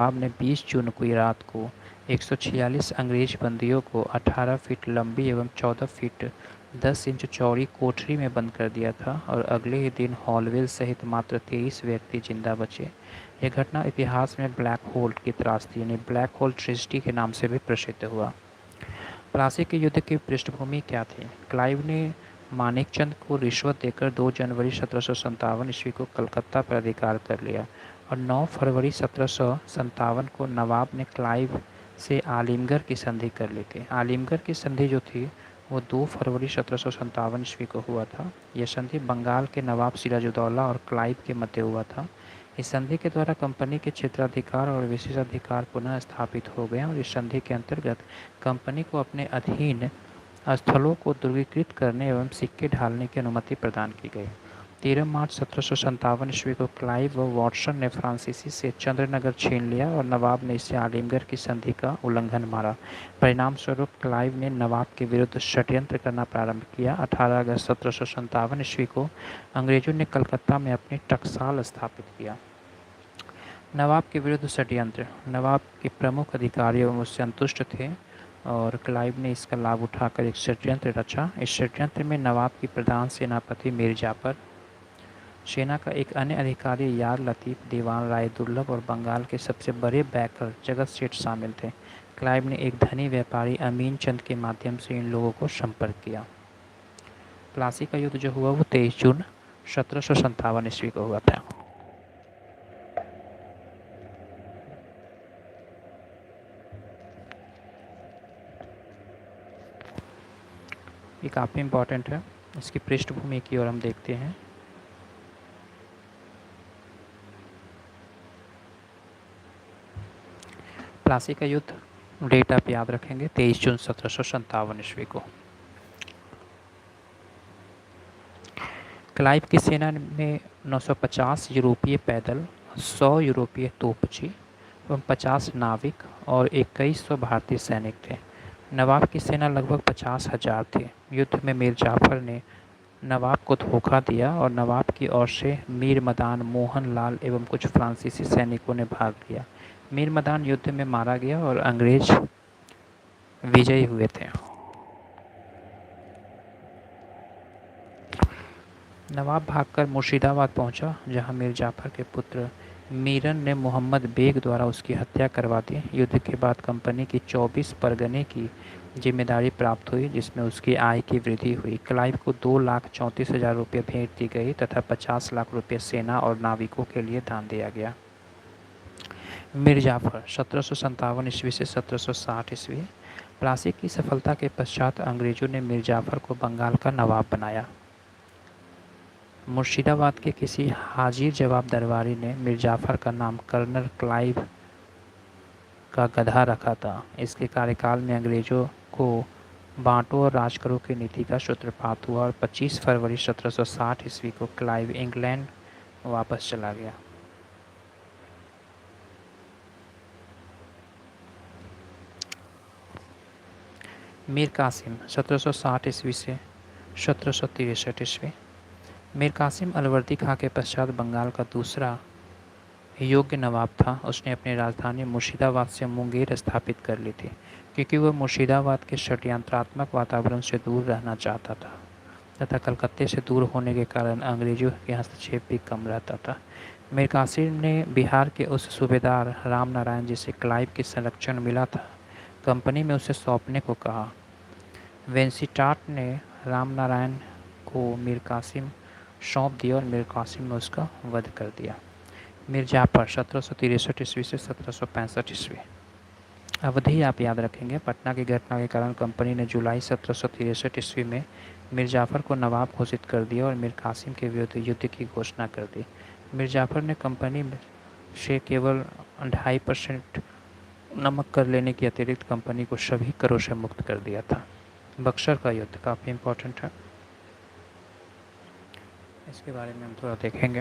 नवाब ने 20 जून की रात को 146 अंग्रेज बंदियों को 18 फीट लंबी एवं 14 फीट 10 इंच चौड़ी कोठरी में बंद कर दिया था और अगले ही दिन हॉलवेल सहित मात्र 23 व्यक्ति जिंदा बचे। यह घटना इतिहास में ब्लैक होल की त्रासदी यानी ब्लैक होल ट्रेजेडी के नाम से भी प्रसिद्ध हुआ। प्लासी के युद्ध की पृष्ठभूमि क्या थी? क्लाइव ने मानेकचंद को रिश्वत देकर 2 जनवरी 1757 ईस्वी को कलकत्ता पर अधिकार कर लिया और 9 फरवरी 1757 को नवाब ने क्लाइव से आलिमगढ़ की संधि कर ली थी। आलिमगढ़ की संधि जो थी वो 2 फरवरी 1757 ईस्वी को हुआ था। यह संधि बंगाल के नवाब सिराजुद्दौला और क्लाइव के मध्य हुआ था। इस संधि के द्वारा कंपनी के क्षेत्राधिकार और विशेषाधिकार पुनः स्थापित हो गए और इस संधि के अंतर्गत कंपनी को अपने अधीन स्थलों को दुर्गीकृत करने एवं सिक्के ढालने की अनुमति प्रदान की गई। 13 मार्च 1757 ईस्वी को क्लाइव व वॉटसन ने फ्रांसीसी से चंद्रनगर छीन लिया और नवाब ने इसे आलिमगढ़ की संधि का उल्लंघन माना। परिणाम स्वरूप क्लाइव ने नवाब के विरुद्ध षड्यंत्र करना प्रारंभ किया। 18 अगस्त 1757 ईस्वी को अंग्रेजों ने कलकत्ता में अपनी टकसाल स्थापित किया। नवाब के विरुद्ध षड्यंत्र। नवाब के प्रमुख अधिकारी एवं उससे संतुष्ट थे और क्लाइव ने इसका लाभ उठाकर एक षड्यंत्र रचा। इस षड्यंत्र में नवाब की प्रधान सेनापति मीर जाफर, सेना का एक अन्य अधिकारी यार लतीफ़, दीवान राय दुर्लभ और बंगाल के सबसे बड़े बैकर जगत सेठ शामिल थे। क्लाइव ने एक धनी व्यापारी अमीन चंद के माध्यम से इन लोगों को संपर्क किया। प्लासी का युद्ध जो हुआ वो 23 जून 1757 ईस्वी को हुआ था। ये काफ़ी इम्पोर्टेंट है। इसकी पृष्ठभूमि की ओर हम देखते हैं। प्लासी का युद्ध डेट आप याद रखेंगे 23 जून 1757 ईस्वी को। क्लाइव की सेना में 950 यूरोपीय पैदल, 100 यूरोपीय तोपची एवं 50 नाविक और 2100 भारतीय सैनिक थे। नवाब की सेना लगभग 50,000 थी। युद्ध में मीर जाफर ने नवाब को धोखा दिया और नवाब की ओर से मीर मदान, मोहन लाल एवं कुछ फ्रांसीसी सैनिकों ने भाग लिया। मीर मदान युद्ध में मारा गया और अंग्रेज विजयी हुए थे। नवाब भागकर मुर्शिदाबाद पहुंचा, जहां मीर जाफर के पुत्र मीरन ने मोहम्मद बेग द्वारा उसकी हत्या करवा दी। युद्ध के बाद कंपनी की 24 परगने की जिम्मेदारी प्राप्त हुई, जिसमें उसकी आय की वृद्धि हुई। क्लाइव को 2,34,000 रुपये भेंट दी गई तथा 50 लाख रुपये सेना और नाविकों के लिए दान दिया गया। मीर जाफर 1757 ईस्वी से 1760 ईस्वी। प्लासी की सफलता के पश्चात अंग्रेजों ने मीर जाफर को बंगाल का नवाब बनाया। मुर्शिदाबाद के किसी हाजिर जवाब दरबारी ने मीर जाफर का नाम कर्नल क्लाइव का गधा रखा था। इसके कार्यकाल में अंग्रेजों को बांटो और राज करो की नीति का सूत्रपात हुआ और 25 फरवरी 1760 ईस्वी को क्लाइव इंग्लैंड वापस चला गया। मीर कासिम 1760 ईस्वी से 1763 ईस्वी। मीर कासिम अलवर्दी खां के पश्चात बंगाल का दूसरा योग्य नवाब था। उसने अपनी राजधानी मुर्शिदाबाद से मुंगेर स्थापित कर ली थी, क्योंकि वह मुर्शिदाबाद के षड्यंत्रात्मक वातावरण से दूर रहना चाहता था तथा कलकत्ते से दूर होने के कारण अंग्रेजों के हस्तक्षेप भी कम रहता था। मीर कासिम ने बिहार के उस सूबेदार राम नारायण जिसे क्लाइव के संरक्षण मिला था, कंपनी में उसे सौंपने को कहा। वेंसिटाट ने राम नारायण को मीर कासिम सौंप दिया और मीर कासिम ने उसका वध कर दिया। मीर जाफर 1763 ईस्वी से 1765 ईस्वी। अवधि आप याद रखेंगे। पटना की घटना के कारण कंपनी ने जुलाई 1763 ईस्वी में मीर जाफर को नवाब घोषित कर दिया और मीर कासिम के विरुद्ध युद्ध की घोषणा कर दी। मीर जाफर ने कंपनी से केवल 2.5% नमक कर लेने के अतिरिक्त कंपनी को सभी करों से मुक्त कर दिया था। बक्सर का युद्ध काफ़ी इम्पोर्टेंट है, इसके बारे में हम थोड़ा देखेंगे।